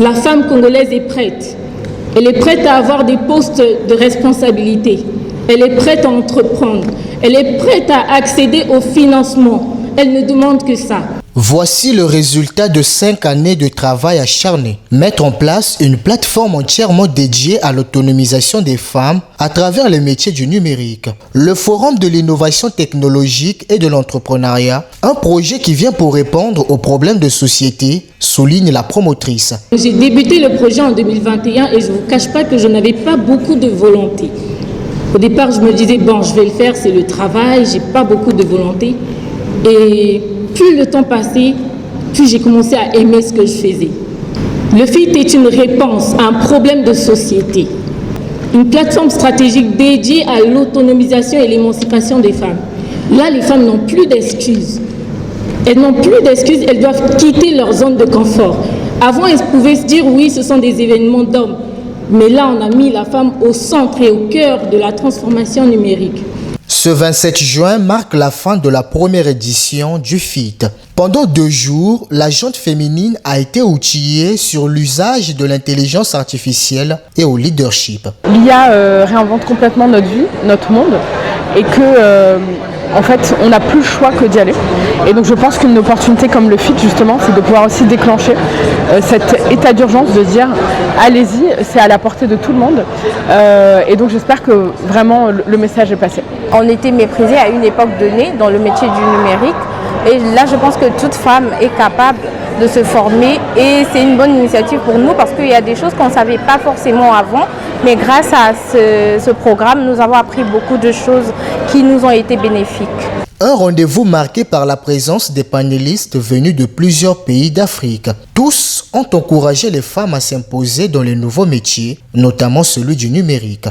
La femme congolaise est prête. Elle est prête à avoir des postes de responsabilité. Elle est prête à entreprendre. Elle est prête à accéder au financement. Elle ne demande que ça. Voici le résultat de 5 années de travail acharné. Mettre en place une plateforme entièrement dédiée à l'autonomisation des femmes à travers les métiers du numérique. Le Forum de l'innovation technologique et de l'entrepreneuriat, un projet qui vient pour répondre aux problèmes de société, souligne la promotrice. J'ai débuté le projet en 2021 et je ne vous cache pas que je n'avais pas beaucoup de volonté. Au départ, je me disais, bon, je vais le faire, c'est le travail, je n'ai pas beaucoup de volonté. Et plus le temps passait, plus j'ai commencé à aimer ce que je faisais. Le FIT est une réponse à un problème de société. Une plateforme stratégique dédiée à l'autonomisation et l'émancipation des femmes. Là, les femmes n'ont plus d'excuses. Elles n'ont plus d'excuses, elles doivent quitter leur zone de confort. Avant, elles pouvaient se dire, oui, ce sont des événements d'hommes. Mais là, on a mis la femme au centre et au cœur de la transformation numérique. Ce 27 juin marque la fin de la première édition du FIT. Pendant 2 jours, la gente féminine a été outillée sur l'usage de l'intelligence artificielle et au leadership. L'IA réinvente complètement notre vie, notre monde, et que en fait, on n'a plus le choix que d'y aller. Et donc je pense qu'une opportunité comme le FIT, justement, c'est de pouvoir aussi déclencher cet état d'urgence, de dire allez-y, c'est à la portée de tout le monde. Et donc j'espère que vraiment le message est passé. On était méprisés à une époque donnée dans le métier du numérique. Et là, je pense que toute femme est capable de se former et c'est une bonne initiative pour nous parce qu'il y a des choses qu'on ne savait pas forcément avant. Mais grâce à ce programme, nous avons appris beaucoup de choses qui nous ont été bénéfiques. Un rendez-vous marqué par la présence des panélistes venus de plusieurs pays d'Afrique. Tous ont encouragé les femmes à s'imposer dans les nouveaux métiers, notamment celui du numérique.